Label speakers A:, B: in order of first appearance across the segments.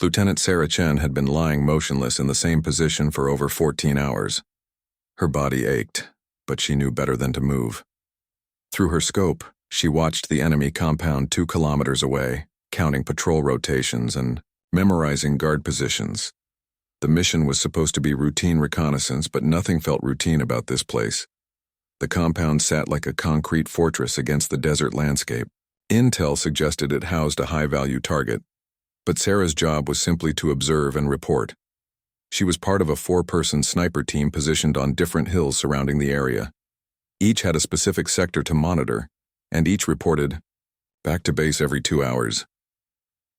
A: Lieutenant Sarah Chen had been lying motionless in the same position for over 14 hours. Her body ached, but she knew better than to move. Through her scope, she watched the enemy compound 2 kilometers away, counting patrol rotations and memorizing guard positions. The mission was supposed to be routine reconnaissance, but nothing felt routine about this place. The compound sat like a concrete fortress against the desert landscape. Intel suggested it housed a high-value target, but Sarah's job was simply to observe and report. She was part of a 4-person sniper team positioned on different hills surrounding the area. Each had a specific sector to monitor, and each reported back to base every 2 hours.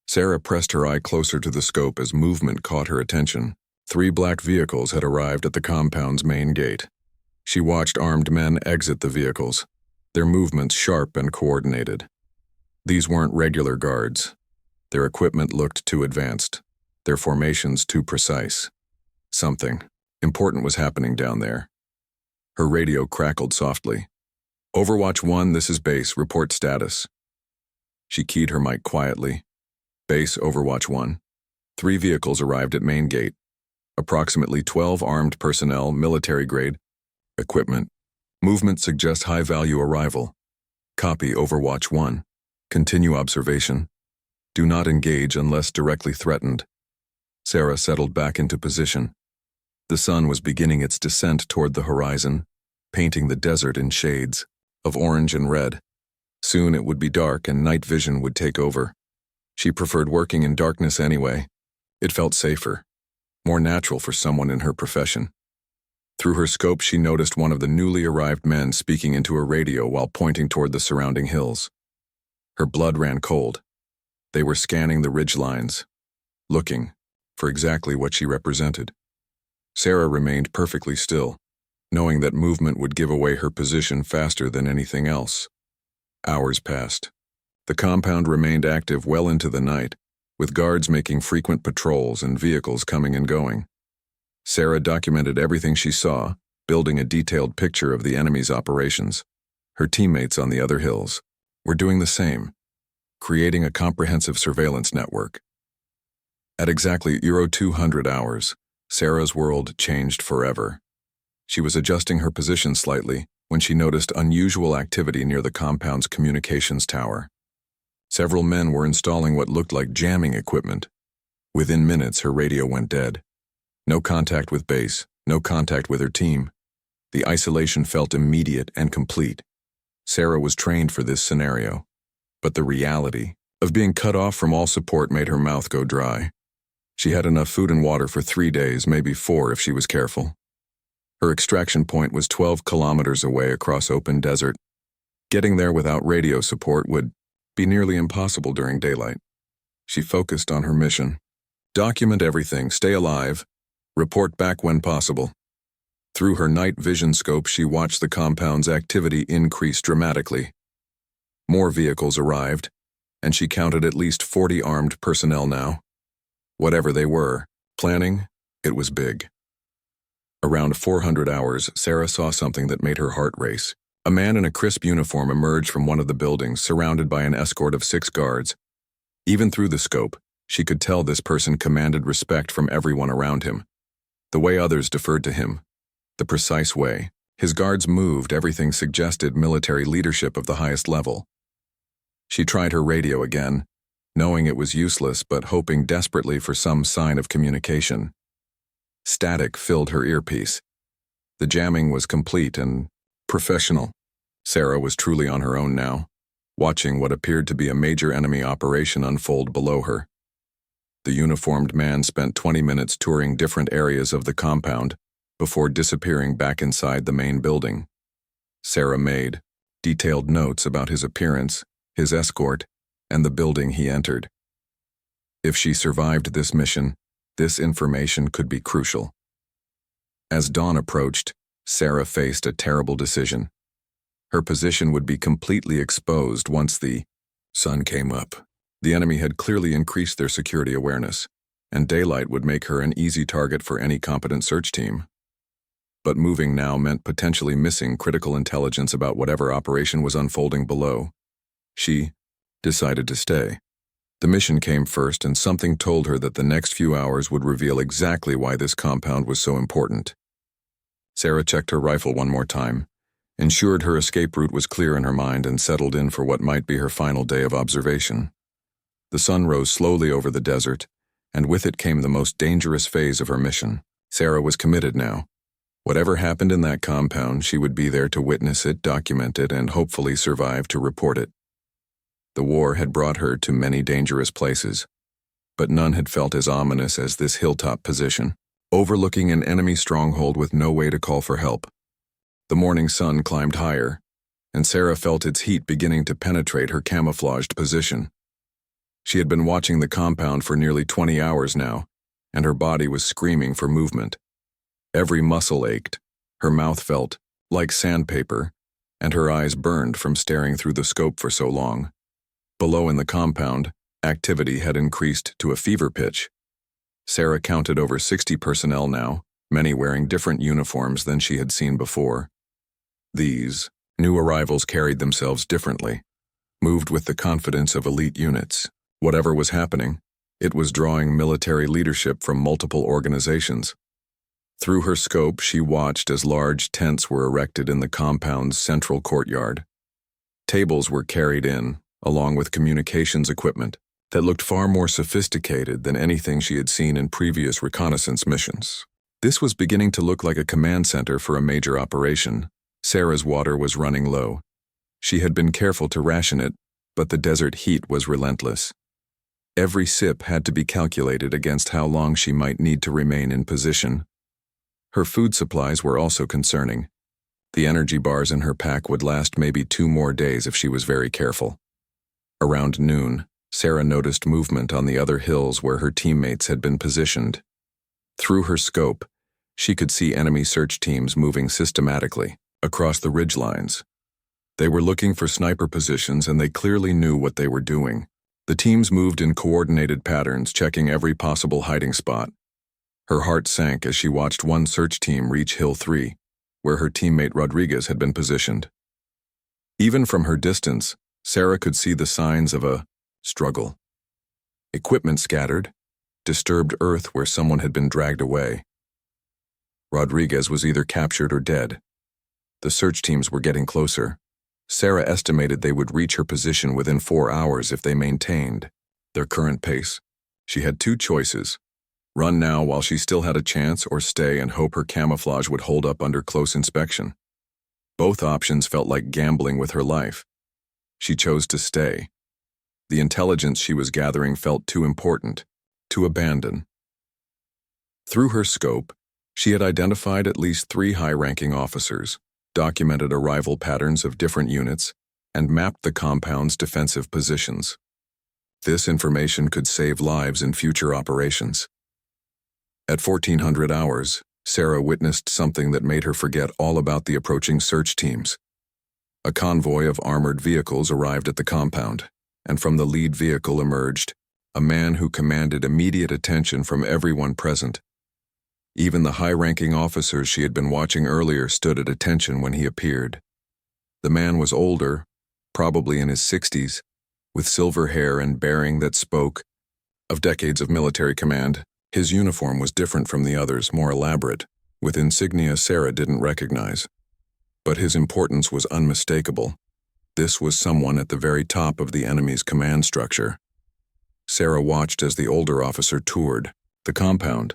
A: Sarah pressed her eye closer to the scope as movement caught her attention. 3 black vehicles had arrived at the compound's main gate. She watched armed men exit the vehicles, their movements sharp and coordinated. These weren't regular guards. Their equipment looked too advanced, their formations too precise. Something important was happening down there. Her radio crackled softly. "Overwatch 1, this is base, report status." She keyed her mic quietly. "Base, Overwatch 1. 3 vehicles arrived at main gate. Approximately 12 armed personnel, military-grade equipment. Movement suggests high-value arrival. Copy, Overwatch 1. Continue observation. Do not engage unless directly threatened." Sarah settled back into position. The sun was beginning its descent toward the horizon, painting the desert in shades of orange and red. Soon it would be dark and night vision would take over. She preferred working in darkness anyway. It felt safer, more natural for someone in her profession. Through her scope, she noticed one of the newly arrived men speaking into a radio while pointing toward the surrounding hills. Her blood ran cold. They were scanning the ridge lines, looking for exactly what she represented. Sarah remained perfectly still, knowing that movement would give away her position faster than anything else. Hours passed. The compound remained active well into the night, with guards making frequent patrols and vehicles coming and going. Sarah documented everything she saw, building a detailed picture of the enemy's operations. Her teammates on the other hills were doing the same, creating a comprehensive surveillance network. At exactly 200 hours, Sarah's world changed forever. She was adjusting her position slightly when she noticed unusual activity near the compound's communications tower. Several men were installing what looked like jamming equipment. Within minutes, her radio went dead. No contact with base, no contact with her team. The isolation felt immediate and complete. Sarah was trained for this scenario, but the reality of being cut off from all support made her mouth go dry. She had enough food and water for 3 days, maybe 4 if she was careful. Her extraction point was 12 kilometers away across open desert. Getting there without radio support would be nearly impossible during daylight. She focused on her mission. Document everything, stay alive, report back when possible. Through her night vision scope, she watched the compound's activity increase dramatically. More vehicles arrived, and she counted at least 40 armed personnel now. Whatever they were, planning, it was big. Around 400 hours, Sarah saw something that made her heart race. A man in a crisp uniform emerged from one of the buildings, surrounded by an escort of 6 guards. Even through the scope, she could tell this person commanded respect from everyone around him. The way others deferred to him, the precise way his guards moved, everything suggested military leadership of the highest level. She tried her radio again, knowing it was useless but hoping desperately for some sign of communication. Static filled her earpiece. The jamming was complete and professional. Sarah was truly on her own now, watching what appeared to be a major enemy operation unfold below her. The uniformed man spent 20 minutes touring different areas of the compound before disappearing back inside the main building. Sarah made detailed notes about his appearance, his escort, and the building he entered. If she survived this mission, this information could be crucial. As dawn approached, Sarah faced a terrible decision. Her position would be completely exposed once the sun came up. The enemy had clearly increased their security awareness, and daylight would make her an easy target for any competent search team. But moving now meant potentially missing critical intelligence about whatever operation was unfolding below. She decided to stay. The mission came first, and something told her that the next few hours would reveal exactly why this compound was so important. Sarah checked her rifle one more time, ensured her escape route was clear in her mind, and settled in for what might be her final day of observation. The sun rose slowly over the desert, and with it came the most dangerous phase of her mission. Sarah was committed now. Whatever happened in that compound, she would be there to witness it, document it, and hopefully survive to report it. The war had brought her to many dangerous places, but none had felt as ominous as this hilltop position, overlooking an enemy stronghold with no way to call for help. The morning sun climbed higher, and Sarah felt its heat beginning to penetrate her camouflaged position. She had been watching the compound for nearly 20 hours now, and her body was screaming for movement. Every muscle ached, her mouth felt like sandpaper, and her eyes burned from staring through the scope for so long. Below in the compound, activity had increased to a fever pitch. Sarah counted over 60 personnel now, many wearing different uniforms than she had seen before. These new arrivals carried themselves differently, moved with the confidence of elite units. Whatever was happening, it was drawing military leadership from multiple organizations. Through her scope, she watched as large tents were erected in the compound's central courtyard. Tables were carried in, along with communications equipment that looked far more sophisticated than anything she had seen in previous reconnaissance missions. This was beginning to look like a command center for a major operation. Sarah's water was running low. She had been careful to ration it, but the desert heat was relentless. Every sip had to be calculated against how long she might need to remain in position. Her food supplies were also concerning. The energy bars in her pack would last maybe 2 more days if she was very careful. Around noon, Sarah noticed movement on the other hills where her teammates had been positioned. Through her scope, she could see enemy search teams moving systematically across the ridgelines. They were looking for sniper positions, and they clearly knew what they were doing. The teams moved in coordinated patterns, checking every possible hiding spot. Her heart sank as she watched one search team reach Hill 3, where her teammate Rodriguez had been positioned. Even from her distance, Sarah could see the signs of a struggle. Equipment scattered, disturbed earth where someone had been dragged away. Rodriguez was either captured or dead. The search teams were getting closer. Sarah estimated they would reach her position within 4 hours if they maintained their current pace. She had 2 choices: run now while she still had a chance, or stay and hope her camouflage would hold up under close inspection. Both options felt like gambling with her life. She chose to stay. The intelligence she was gathering felt too important to abandon. Through her scope, she had identified at least 3 high-ranking officers, documented arrival patterns of different units, and mapped the compound's defensive positions. This information could save lives in future operations. At 1400 hours, Sarah witnessed something that made her forget all about the approaching search teams. A convoy of armored vehicles arrived at the compound, and from the lead vehicle emerged a man who commanded immediate attention from everyone present. Even the high-ranking officers she had been watching earlier stood at attention when he appeared. The man was older, probably in his 60s, with silver hair and bearing that spoke of decades of military command. His uniform was different from the others, more elaborate, with insignia Sarah didn't recognize. But his importance was unmistakable. This was someone at the very top of the enemy's command structure. Sarah watched as the older officer toured the compound,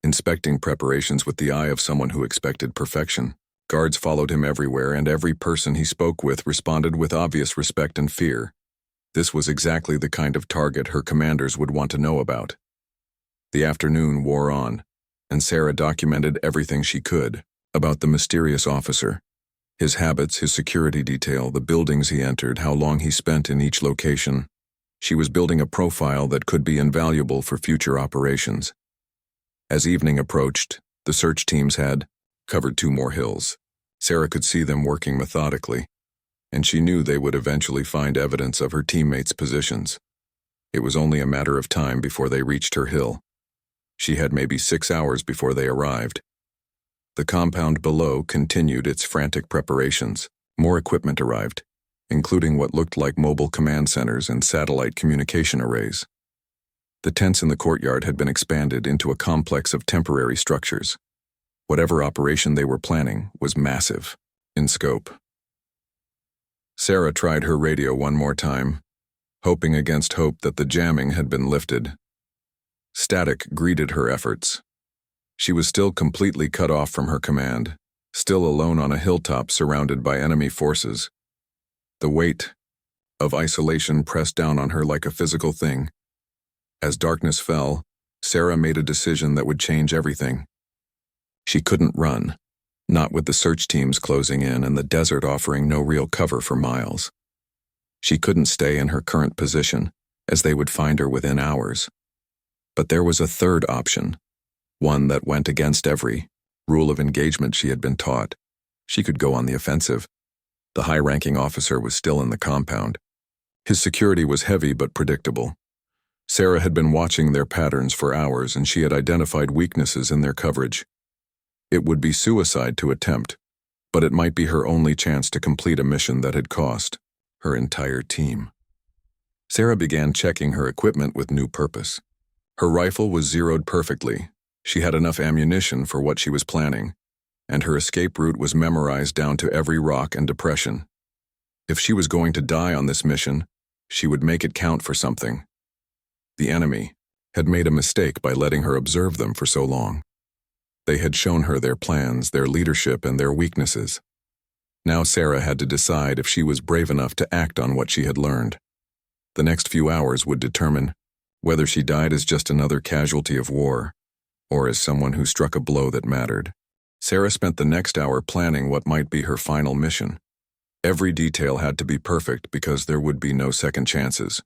A: inspecting preparations with the eye of someone who expected perfection. Guards followed him everywhere, and every person he spoke with responded with obvious respect and fear. This was exactly the kind of target her commanders would want to know about. The afternoon wore on, and Sarah documented everything she could about the mysterious officer, his habits, his security detail, the buildings he entered, how long he spent in each location. She was building a profile that could be invaluable for future operations. As evening approached, the search teams had covered 2 more hills. Sarah could see them working methodically, and she knew they would eventually find evidence of her teammates' positions. It was only a matter of time before they reached her hill. She had maybe 6 hours before they arrived. The compound below continued its frantic preparations. More equipment arrived, including what looked like mobile command centers and satellite communication arrays. The tents in the courtyard had been expanded into a complex of temporary structures. Whatever operation they were planning was massive in scope. Sarah tried her radio one more time, hoping against hope that the jamming had been lifted. Static greeted her efforts. She was still completely cut off from her command, still alone on a hilltop surrounded by enemy forces. The weight of isolation pressed down on her like a physical thing. As darkness fell, Sarah made a decision that would change everything. She couldn't run, not with the search teams closing in and the desert offering no real cover for miles. She couldn't stay in her current position, as they would find her within hours. But there was a third option, one that went against every rule of engagement she had been taught. She could go on the offensive. The high-ranking officer was still in the compound. His security was heavy but predictable. Sarah had been watching their patterns for hours, and she had identified weaknesses in their coverage. It would be suicide to attempt, but it might be her only chance to complete a mission that had cost her entire team. Sarah began checking her equipment with new purpose. Her rifle was zeroed perfectly. She had enough ammunition for what she was planning, and her escape route was memorized down to every rock and depression. If she was going to die on this mission, she would make it count for something. The enemy had made a mistake by letting her observe them for so long. They had shown her their plans, their leadership, and their weaknesses. Now Sarah had to decide if she was brave enough to act on what she had learned. The next few hours would determine whether she died as just another casualty of war, or as someone who struck a blow that mattered. Sarah spent the next hour planning what might be her final mission. Every detail had to be perfect because there would be no second chances.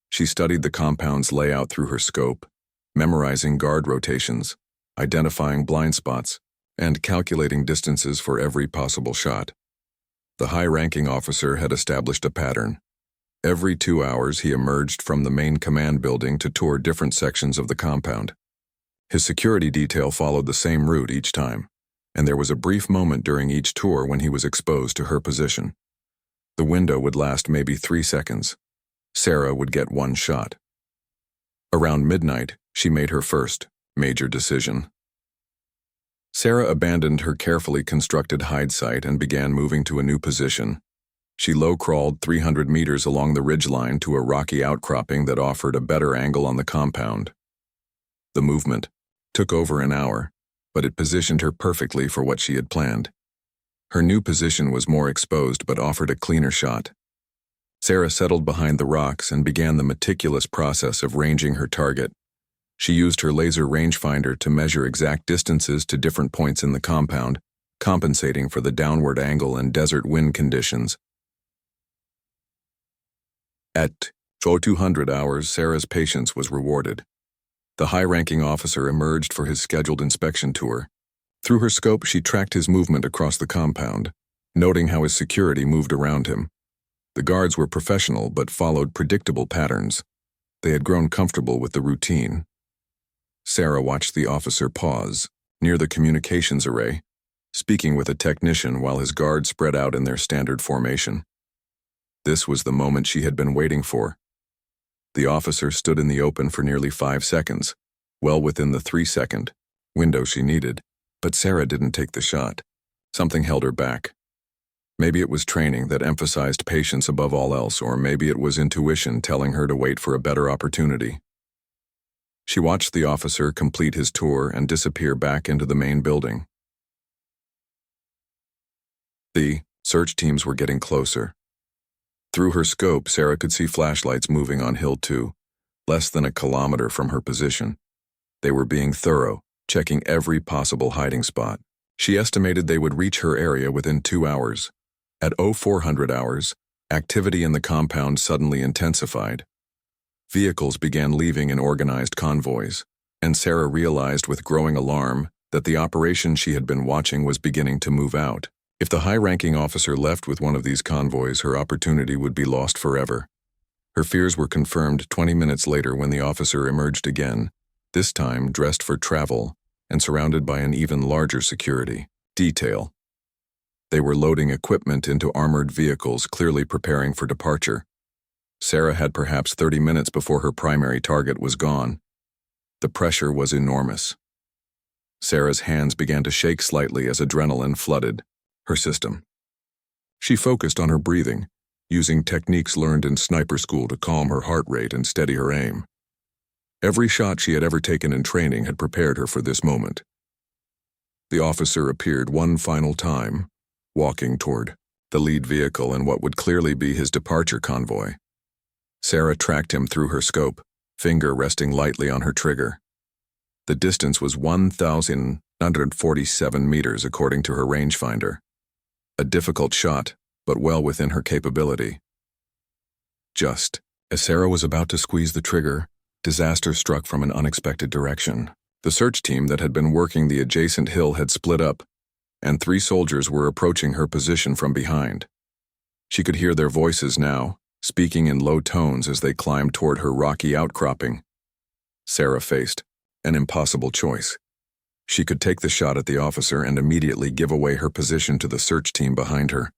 A: She studied the compound's layout through her scope, memorizing guard rotations, identifying blind spots, and calculating distances for every possible shot. The high-ranking officer had established a pattern. Every 2 hours he emerged from the main command building to tour different sections of the compound. His security detail followed the same route each time, and there was a brief moment during each tour when he was exposed to her position. The window would last maybe 3 seconds. Sarah would get one shot. Around midnight, she made her first major decision. Sarah abandoned her carefully constructed hide site and began moving to a new position. She low-crawled 300 meters along the ridgeline to a rocky outcropping that offered a better angle on the compound. The movement took over an hour, but it positioned her perfectly for what she had planned. Her new position was more exposed but offered a cleaner shot. Sarah settled behind the rocks and began the meticulous process of ranging her target. She used her laser rangefinder to measure exact distances to different points in the compound, compensating for the downward angle and desert wind conditions. At 200 hours, Sarah's patience was rewarded. The high-ranking officer emerged for his scheduled inspection tour. Through her scope, she tracked his movement across the compound, noting how his security moved around him. The guards were professional but followed predictable patterns. They had grown comfortable with the routine. Sarah watched the officer pause, near the communications array, speaking with a technician while his guards spread out in their standard formation. This was the moment she had been waiting for. The officer stood in the open for nearly 5 seconds, well within the 3-second window she needed, but Sarah didn't take the shot. Something held her back. Maybe it was training that emphasized patience above all else, or maybe it was intuition telling her to wait for a better opportunity. She watched the officer complete his tour and disappear back into the main building. The search teams were getting closer. Through her scope, Sarah could see flashlights moving on Hill 2, less than a kilometer from her position. They were being thorough, checking every possible hiding spot. She estimated they would reach her area within 2 hours. At 0400 hours, activity in the compound suddenly intensified. Vehicles began leaving in organized convoys, and Sarah realized with growing alarm that the operation she had been watching was beginning to move out. If the high-ranking officer left with one of these convoys, her opportunity would be lost forever. Her fears were confirmed 20 minutes later when the officer emerged again, this time dressed for travel and surrounded by an even larger security detail. They were loading equipment into armored vehicles, clearly preparing for departure. Sarah had perhaps 30 minutes before her primary target was gone. The pressure was enormous. Sarah's hands began to shake slightly as adrenaline flooded her system. She focused on her breathing, using techniques learned in sniper school to calm her heart rate and steady her aim. Every shot she had ever taken in training had prepared her for this moment. The officer appeared one final time, walking toward the lead vehicle in what would clearly be his departure convoy. Sarah tracked him through her scope, finger resting lightly on her trigger. The distance was 1,947 meters according to her rangefinder. A difficult shot, but well within her capability. Just as Sarah was about to squeeze the trigger, disaster struck from an unexpected direction. The search team that had been working the adjacent hill had split up, and 3 soldiers were approaching her position from behind. She could hear their voices now, speaking in low tones as they climbed toward her rocky outcropping. Sarah faced an impossible choice. She could take the shot at the officer and immediately give away her position to the search team behind her,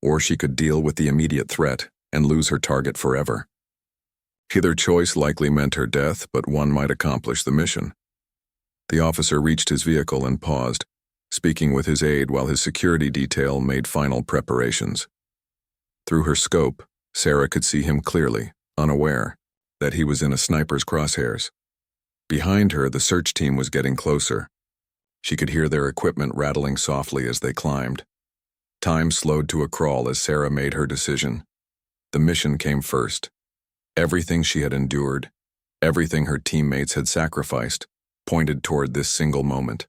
A: or she could deal with the immediate threat and lose her target forever. Either choice likely meant her death, but one might accomplish the mission. The officer reached his vehicle and paused, speaking with his aide while his security detail made final preparations. Through her scope, Sarah could see him clearly, unaware that he was in a sniper's crosshairs. Behind her, the search team was getting closer. She could hear their equipment rattling softly as they climbed. Time slowed to a crawl as Sarah made her decision. The mission came first. Everything she had endured, everything her teammates had sacrificed, pointed toward this single moment.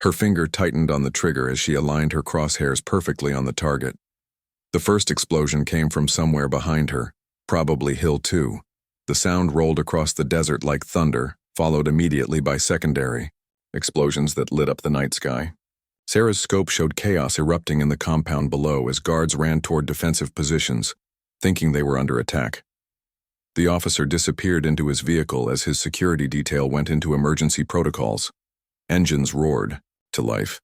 A: Her finger tightened on the trigger as she aligned her crosshairs perfectly on the target. The first explosion came from somewhere behind her, probably Hill 2. The sound rolled across the desert like thunder, followed immediately by secondary explosions that lit up the night sky. Sarah's scope showed chaos erupting in the compound below as guards ran toward defensive positions, thinking they were under attack. The officer disappeared into his vehicle as his security detail went into emergency protocols. Engines roared to life,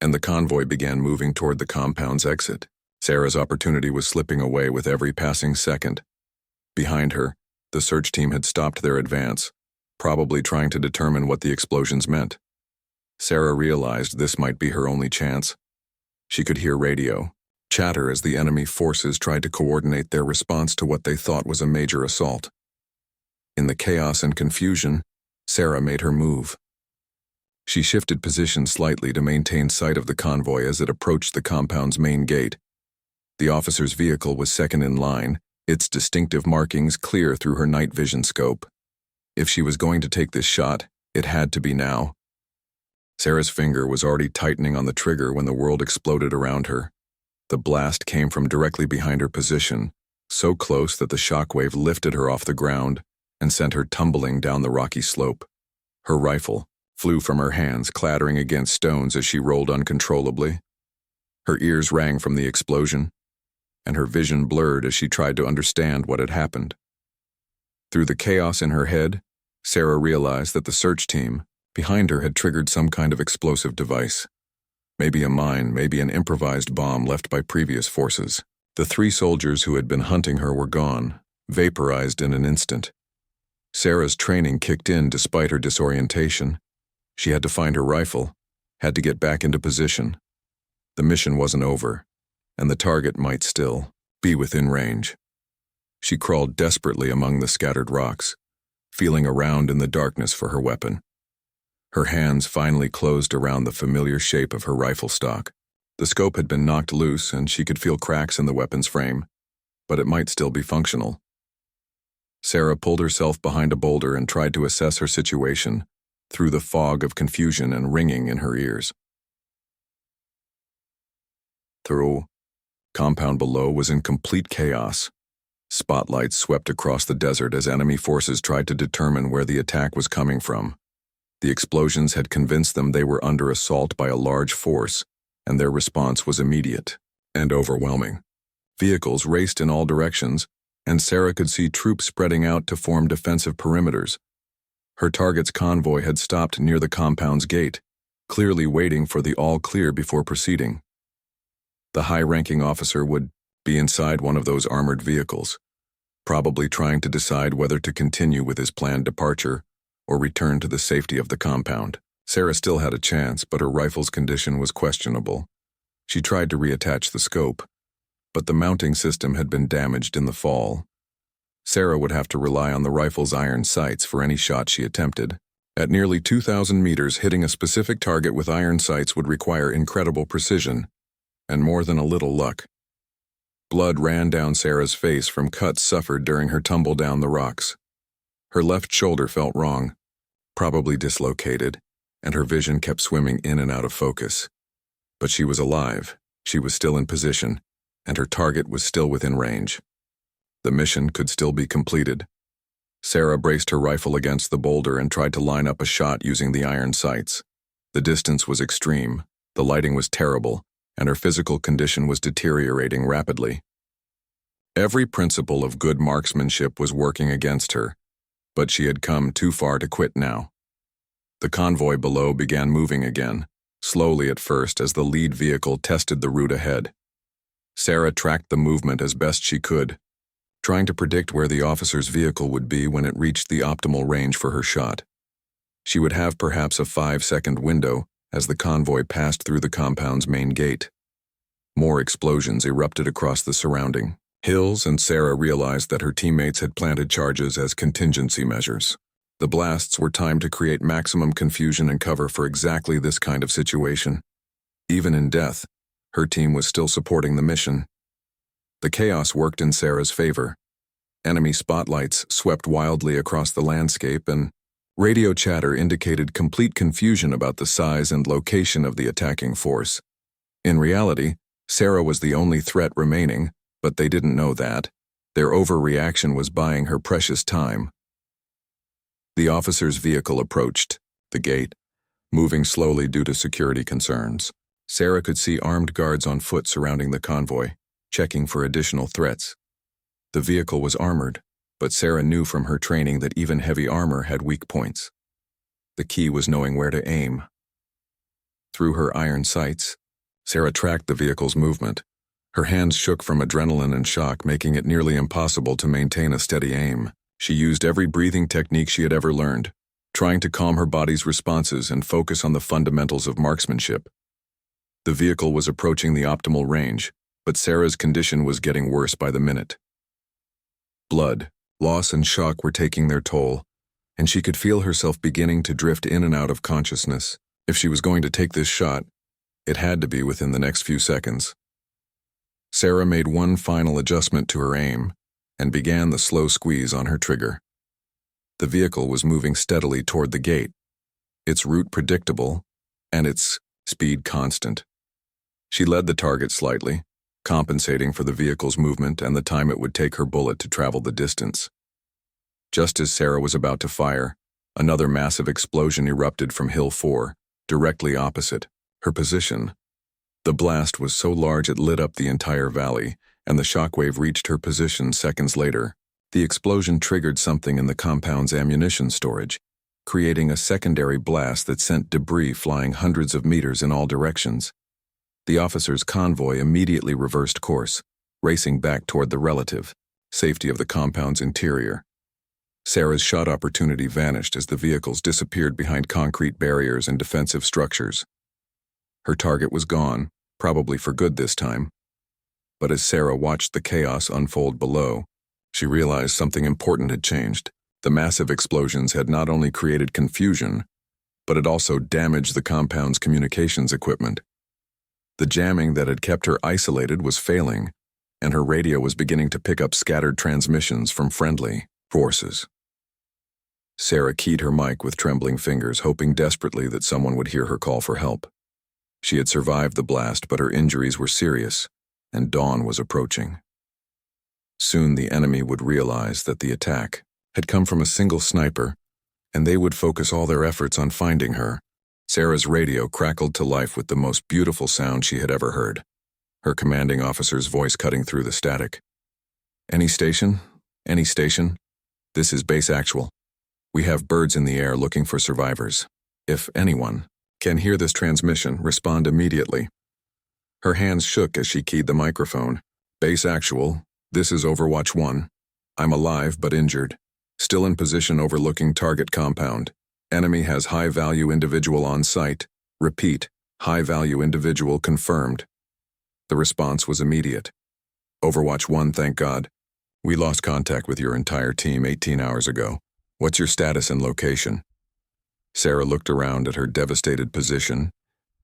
A: and the convoy began moving toward the compound's exit. Sarah's opportunity was slipping away with every passing second. Behind her, the search team had stopped their advance, probably trying to determine what the explosions meant. Sarah realized this might be her only chance. She could hear radio chatter as the enemy forces tried to coordinate their response to what they thought was a major assault. In the chaos and confusion, Sarah made her move. She shifted position slightly to maintain sight of the convoy as it approached the compound's main gate. The officer's vehicle was second in line, its distinctive markings clear through her night vision scope. If she was going to take this shot, it had to be now. Sarah's finger was already tightening on the trigger when the world exploded around her. The blast came from directly behind her position, so close that the shockwave lifted her off the ground and sent her tumbling down the rocky slope. Her rifle flew from her hands, clattering against stones as she rolled uncontrollably. Her ears rang from the explosion, and her vision blurred as she tried to understand what had happened. Through the chaos in her head, Sarah realized that the search team behind her had triggered some kind of explosive device. Maybe a mine, maybe an improvised bomb left by previous forces. The 3 soldiers who had been hunting her were gone, vaporized in an instant. Sarah's training kicked in despite her disorientation. She had to find her rifle, had to get back into position. The mission wasn't over, and the target might still be within range. She crawled desperately among the scattered rocks, feeling around in the darkness for her weapon. Her hands finally closed around the familiar shape of her rifle stock. The scope had been knocked loose and she could feel cracks in the weapon's frame, but it might still be functional. Sarah pulled herself behind a boulder and tried to assess her situation through the fog of confusion and ringing in her ears. The compound below was in complete chaos. Spotlights swept across the desert as enemy forces tried to determine where the attack was coming from. The explosions had convinced them they were under assault by a large force, and their response was immediate and overwhelming. Vehicles raced in all directions, and Sarah could see troops spreading out to form defensive perimeters. Her target's convoy had stopped near the compound's gate, clearly waiting for the all-clear before proceeding. The high-ranking officer would be inside one of those armored vehicles, probably trying to decide whether to continue with his planned departure or return to the safety of the compound. Sarah still had a chance, but her rifle's condition was questionable. She tried to reattach the scope, but the mounting system had been damaged in the fall. Sarah would have to rely on the rifle's iron sights for any shot she attempted. At nearly 2,000 meters, hitting a specific target with iron sights would require incredible precision, and more than a little luck. Blood ran down Sarah's face from cuts suffered during her tumble down the rocks. Her left shoulder felt wrong, probably dislocated, and her vision kept swimming in and out of focus. But she was alive, she was still in position, and her target was still within range. The mission could still be completed. Sarah braced her rifle against the boulder and tried to line up a shot using the iron sights. The distance was extreme, the lighting was terrible, and her physical condition was deteriorating rapidly. Every principle of good marksmanship was working against her, but she had come too far to quit now. The convoy below began moving again, slowly at first as the lead vehicle tested the route ahead. Sarah tracked the movement as best she could, trying to predict where the officer's vehicle would be when it reached the optimal range for her shot. She would have perhaps a 5-second window as the convoy passed through the compound's main gate. More explosions erupted across the surrounding hills, and Sarah realized that her teammates had planted charges as contingency measures. The blasts were timed to create maximum confusion and cover for exactly this kind of situation. Even in death, her team was still supporting the mission. The chaos worked in Sarah's favor. Enemy spotlights swept wildly across the landscape, and radio chatter indicated complete confusion about the size and location of the attacking force. In reality, Sarah was the only threat remaining, but they didn't know that. Their overreaction was buying her precious time. The officer's vehicle approached the gate, moving slowly due to security concerns. Sarah could see armed guards on foot surrounding the convoy, checking for additional threats. The vehicle was armored, but Sarah knew from her training that even heavy armor had weak points. The key was knowing where to aim. Through her iron sights, Sarah tracked the vehicle's movement. Her hands shook from adrenaline and shock, making it nearly impossible to maintain a steady aim. She used every breathing technique she had ever learned, trying to calm her body's responses and focus on the fundamentals of marksmanship. The vehicle was approaching the optimal range, but Sarah's condition was getting worse by the minute. Blood, loss, and shock were taking their toll, and she could feel herself beginning to drift in and out of consciousness. If she was going to take this shot, it had to be within the next few seconds. Sarah made one final adjustment to her aim and began the slow squeeze on her trigger. The vehicle was moving steadily toward the gate, its route predictable and its speed constant. She led the target slightly, compensating for the vehicle's movement and the time it would take her bullet to travel the distance. Just as Sarah was about to fire, another massive explosion erupted from Hill 4, directly opposite her position. The blast was so large it lit up the entire valley, and the shockwave reached her position seconds later. The explosion triggered something in the compound's ammunition storage, creating a secondary blast that sent debris flying hundreds of meters in all directions. The officer's convoy immediately reversed course, racing back toward the relative safety of the compound's interior. Sarah's shot opportunity vanished as the vehicles disappeared behind concrete barriers and defensive structures. Her target was gone, probably for good this time. But as Sarah watched the chaos unfold below, she realized something important had changed. The massive explosions had not only created confusion, but it also damaged the compound's communications equipment. The jamming that had kept her isolated was failing, and her radio was beginning to pick up scattered transmissions from friendly forces. Sarah keyed her mic with trembling fingers, hoping desperately that someone would hear her call for help. She had survived the blast, but her injuries were serious, and dawn was approaching. Soon the enemy would realize that the attack had come from a single sniper, and they would focus all their efforts on finding her. Sarah's radio crackled to life with the most beautiful sound she had ever heard, her commanding officer's voice cutting through the static. Any station? Any station? This is Base Actual. We have birds in the air looking for survivors. If anyone can hear this transmission, respond immediately. Her hands shook as she keyed the microphone. Base actual, this is Overwatch 1. I'm alive but injured. Still in position overlooking target compound. Enemy has high-value individual on site. Repeat, high-value individual confirmed. The response was immediate. Overwatch 1, thank God. We lost contact with your entire team 18 hours ago. What's your status and location? Sarah looked around at her devastated position,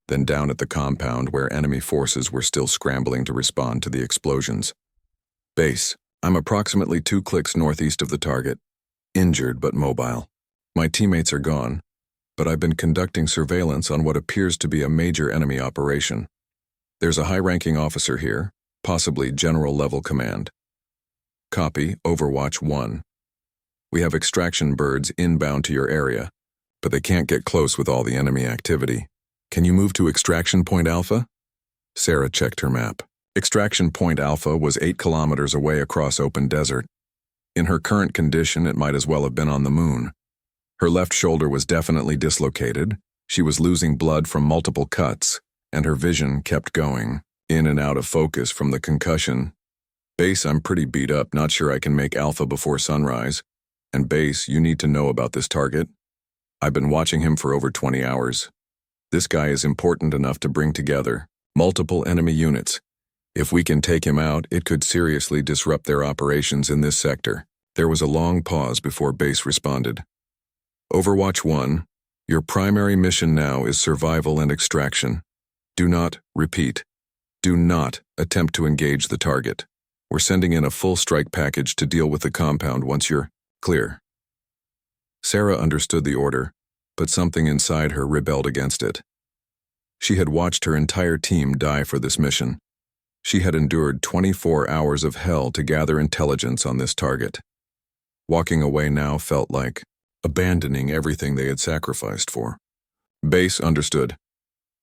A: then down at the compound where enemy forces were still scrambling to respond to the explosions. Base, I'm approximately 2 clicks northeast of the target. Injured but mobile. My teammates are gone, but I've been conducting surveillance on what appears to be a major enemy operation. There's a high-ranking officer here, possibly general-level command. Copy, Overwatch 1. We have extraction birds inbound to your area, but they can't get close with all the enemy activity. Can you move to Extraction Point Alpha? Sarah checked her map. Extraction Point Alpha was 8 kilometers away across open desert. In her current condition, it might as well have been on the moon. Her left shoulder was definitely dislocated, she was losing blood from multiple cuts, and her vision kept going, in and out of focus from the concussion. Base, I'm pretty beat up, not sure I can make Alpha before sunrise. And Base, you need to know about this target. I've been watching him for over 20 hours. This guy is important enough to bring together multiple enemy units. If we can take him out, it could seriously disrupt their operations in this sector. There was a long pause before Base responded. Overwatch 1, your primary mission now is survival and extraction. Do not, repeat, do not attempt to engage the target. We're sending in a full strike package to deal with the compound once you're clear. Sarah understood the order, but something inside her rebelled against it. She had watched her entire team die for this mission. She had endured 24 hours of hell to gather intelligence on this target. Walking away now felt like abandoning everything they had sacrificed for. Base, understood.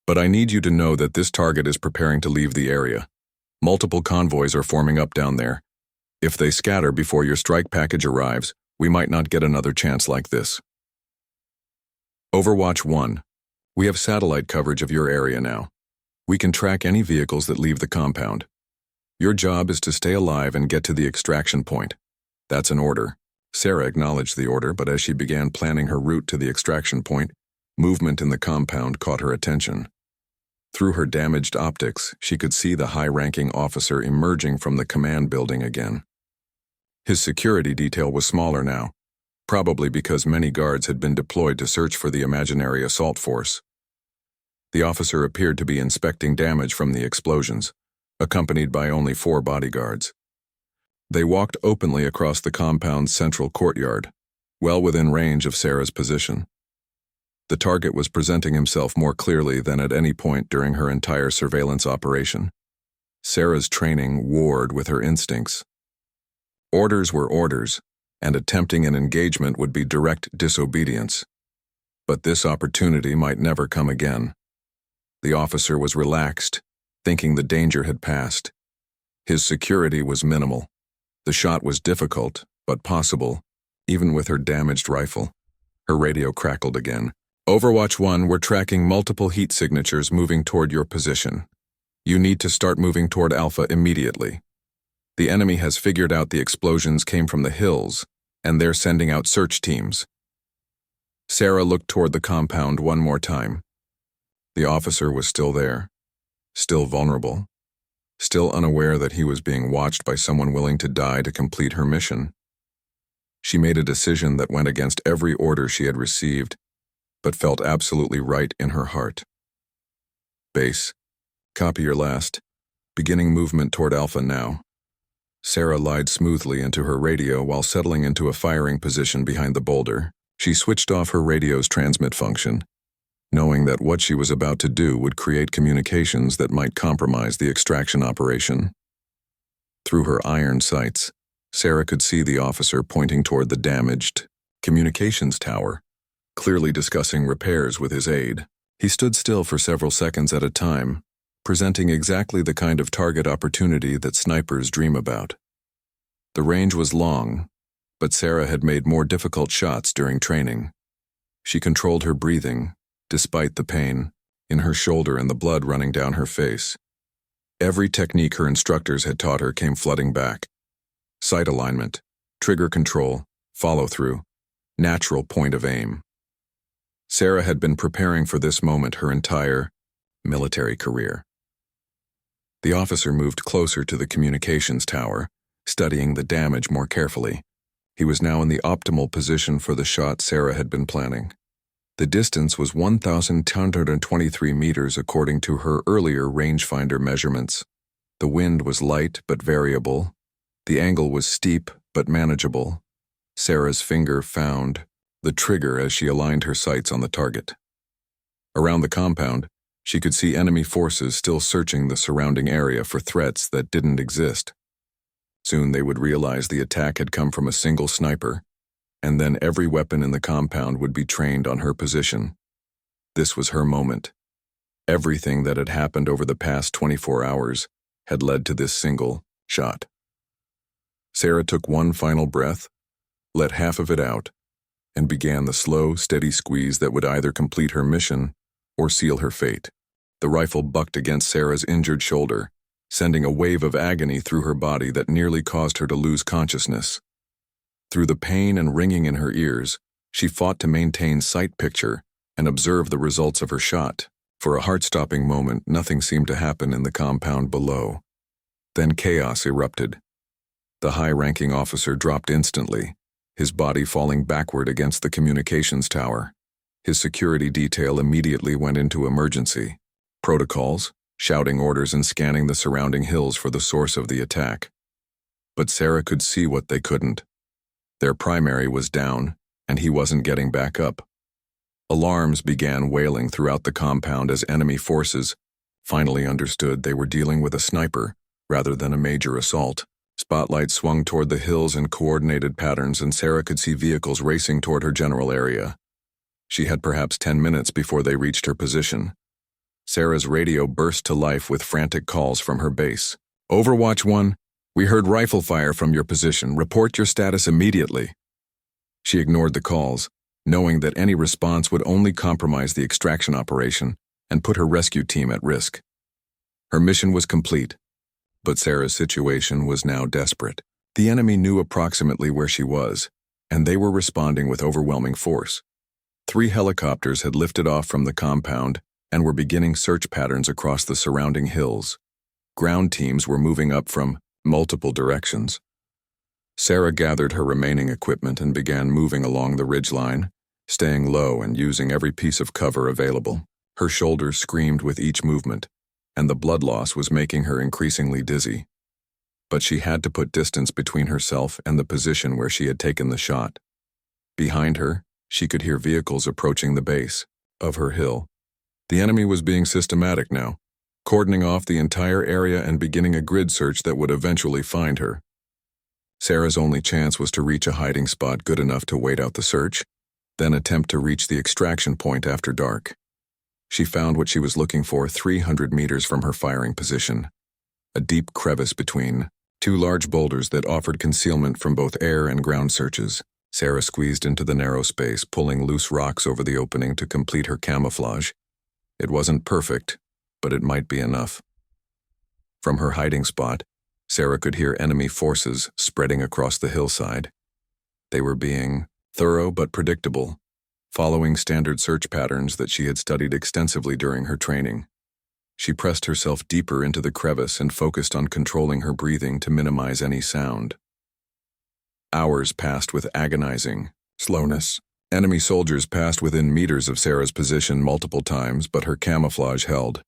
A: But I need you to know that this target is preparing to leave the area. Multiple convoys are forming up down there. If they scatter before your strike package arrives, we might not get another chance like this. Overwatch 1. We have satellite coverage of your area now. We can track any vehicles that leave the compound. Your job is to stay alive and get to the extraction point. That's an order. Sarah acknowledged the order, but as she began planning her route to the extraction point, movement in the compound caught her attention. Through her damaged optics, she could see the high-ranking officer emerging from the command building again. His security detail was smaller now, probably because many guards had been deployed to search for the imaginary assault force. The officer appeared to be inspecting damage from the explosions, accompanied by only 4 bodyguards. They walked openly across the compound's central courtyard, well within range of Sarah's position. The target was presenting himself more clearly than at any point during her entire surveillance operation. Sarah's training warred with her instincts. Orders were orders, and attempting an engagement would be direct disobedience. But this opportunity might never come again. The officer was relaxed, thinking the danger had passed. His security was minimal. The shot was difficult, but possible, even with her damaged rifle. Her radio crackled again. Overwatch 1, we're tracking multiple heat signatures moving toward your position. You need to start moving toward Alpha immediately. The enemy has figured out the explosions came from the hills, and they're sending out search teams. Sarah looked toward the compound one more time. The officer was still there, still vulnerable, still unaware that he was being watched by someone willing to die to complete her mission. She made a decision that went against every order she had received, but felt absolutely right in her heart. Base, copy your last. Beginning movement toward Alpha now. Sarah lied smoothly into her radio while settling into a firing position behind the boulder. She switched off her radio's transmit function, knowing that what she was about to do would create communications that might compromise the extraction operation. Through her iron sights, Sarah could see the officer pointing toward the damaged communications tower, clearly discussing repairs with his aide. He stood still for several seconds at a time, presenting exactly the kind of target opportunity that snipers dream about. The range was long, but Sarah had made more difficult shots during training. She controlled her breathing, despite the pain in her shoulder and the blood running down her face. Every technique her instructors had taught her came flooding back. Sight alignment, trigger control, follow-through, natural point of aim. Sarah had been preparing for this moment her entire military career. The officer moved closer to the communications tower, studying the damage more carefully. He was now in the optimal position for the shot Sarah had been planning. The distance was 1,223 meters according to her earlier rangefinder measurements. The wind was light but variable. The angle was steep but manageable. Sarah's finger found the trigger as she aligned her sights on the target. Around the compound, she could see enemy forces still searching the surrounding area for threats that didn't exist. Soon they would realize the attack had come from a single sniper, and then every weapon in the compound would be trained on her position. This was her moment. Everything that had happened over the past 24 hours had led to this single shot. Sarah took one final breath, let half of it out, and began the slow, steady squeeze that would either complete her mission or seal her fate. The rifle bucked against Sarah's injured shoulder, sending a wave of agony through her body that nearly caused her to lose consciousness. Through the pain and ringing in her ears, she fought to maintain sight picture and observe the results of her shot. For a heart-stopping moment, nothing seemed to happen in the compound below. Then chaos erupted. The high-ranking officer dropped instantly, his body falling backward against the communications tower. His security detail immediately went into emergency protocols, shouting orders and scanning the surrounding hills for the source of the attack. But Sarah could see what they couldn't. Their primary was down, and he wasn't getting back up. Alarms began wailing throughout the compound as enemy forces finally understood they were dealing with a sniper rather than a major assault. Spotlights swung toward the hills in coordinated patterns, and Sarah could see vehicles racing toward her general area. She had perhaps 10 minutes before they reached her position. Sarah's radio burst to life with frantic calls from her base. "Overwatch 1, we heard rifle fire from your position. Report your status immediately." She ignored the calls, knowing that any response would only compromise the extraction operation and put her rescue team at risk. Her mission was complete, but Sarah's situation was now desperate. The enemy knew approximately where she was, and they were responding with overwhelming force. 3 helicopters had lifted off from the compound and were beginning search patterns across the surrounding hills. Ground teams were moving up from multiple directions. Sarah gathered her remaining equipment and began moving along the ridgeline, staying low and using every piece of cover available. Her shoulders screamed with each movement, and the blood loss was making her increasingly dizzy. But she had to put distance between herself and the position where she had taken the shot. Behind her, she could hear vehicles approaching the base of her hill. The enemy was being systematic now, cordoning off the entire area and beginning a grid search that would eventually find her. Sarah's only chance was to reach a hiding spot good enough to wait out the search, then attempt to reach the extraction point after dark. She found what she was looking for 300 meters from her firing position, a deep crevice between 2 large boulders that offered concealment from both air and ground searches. Sarah squeezed into the narrow space, pulling loose rocks over the opening to complete her camouflage. It wasn't perfect, but it might be enough. From her hiding spot, Sarah could hear enemy forces spreading across the hillside. They were being thorough but predictable, following standard search patterns that she had studied extensively during her training. She pressed herself deeper into the crevice and focused on controlling her breathing to minimize any sound. Hours passed with agonizing slowness. Enemy soldiers passed within meters of Sarah's position multiple times, but her camouflage held.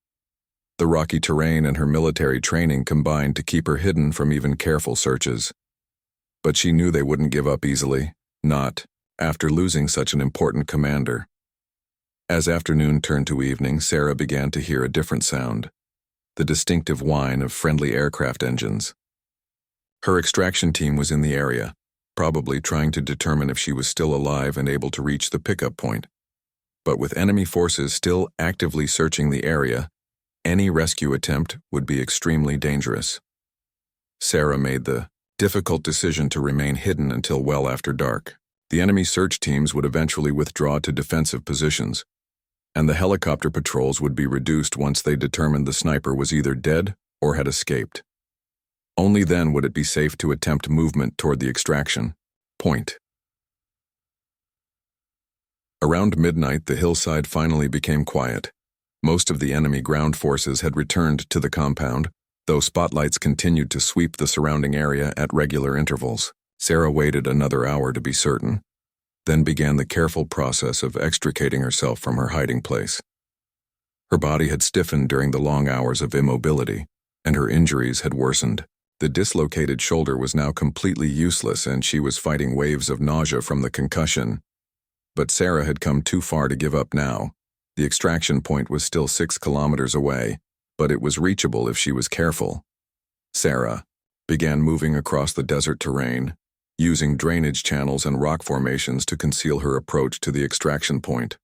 A: The rocky terrain and her military training combined to keep her hidden from even careful searches. But she knew they wouldn't give up easily, not after losing such an important commander. As afternoon turned to evening, Sarah began to hear a different sound, the distinctive whine of friendly aircraft engines. Her extraction team was in the area, probably trying to determine if she was still alive and able to reach the pickup point. But with enemy forces still actively searching the area, any rescue attempt would be extremely dangerous. Sarah made the difficult decision to remain hidden until well after dark. The enemy search teams would eventually withdraw to defensive positions, and the helicopter patrols would be reduced once they determined the sniper was either dead or had escaped. Only then would it be safe to attempt movement toward the extraction point. Around midnight, the hillside finally became quiet. Most of the enemy ground forces had returned to the compound, though spotlights continued to sweep the surrounding area at regular intervals. Sarah waited another hour to be certain, then began the careful process of extricating herself from her hiding place. Her body had stiffened during the long hours of immobility, and her injuries had worsened. The dislocated shoulder was now completely useless, and she was fighting waves of nausea from the concussion. But Sarah had come too far to give up now. The extraction point was still 6 kilometers away, but it was reachable if she was careful. Sarah began moving across the desert terrain, using drainage channels and rock formations to conceal her approach to the extraction point.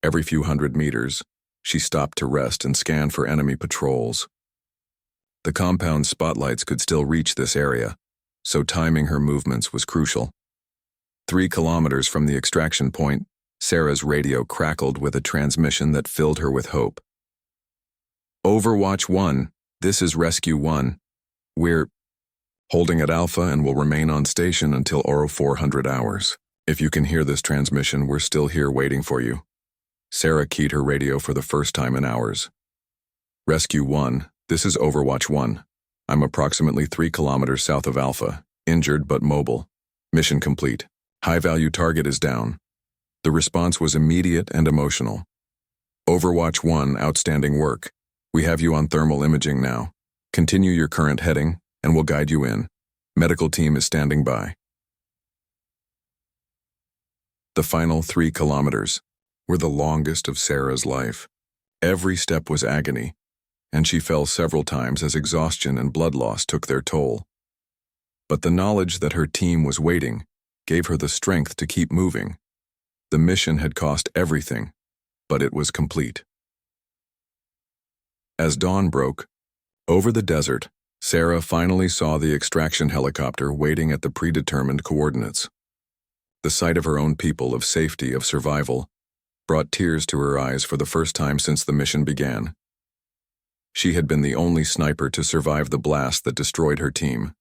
A: Every few hundred meters, she stopped to rest and scan for enemy patrols. The compound's spotlights could still reach this area, so timing her movements was crucial. 3 kilometers from the extraction point, Sarah's radio crackled with a transmission that filled her with hope. Overwatch 1, this is Rescue 1. We're holding at Alpha and will remain on station until 0400 hours. If you can hear this transmission, we're still here waiting for you. Sarah keyed her radio for the first time in hours. Rescue 1, this is Overwatch 1. I'm approximately 3 kilometers south of Alpha, injured but mobile. Mission complete. High-value target is down. The response was immediate and emotional. Overwatch 1, outstanding work. We have you on thermal imaging now. Continue your current heading, and we'll guide you in. Medical team is standing by. The final 3 kilometers were the longest of Sarah's life. Every step was agony, and she fell several times as exhaustion and blood loss took their toll. But the knowledge that her team was waiting gave her the strength to keep moving. The mission had cost everything, but it was complete. As dawn broke, over the desert, Sarah finally saw the extraction helicopter waiting at the predetermined coordinates. The sight of her own people, of safety, of survival, brought tears to her eyes for the first time since the mission began. She had been the only sniper to survive the blast that destroyed her team.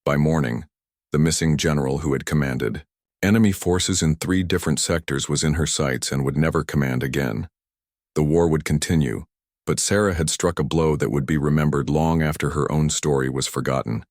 A: By morning, the missing general who had commanded enemy forces in 3 different sectors was in her sights and would never command again. The war would continue, but Sarah had struck a blow that would be remembered long after her own story was forgotten.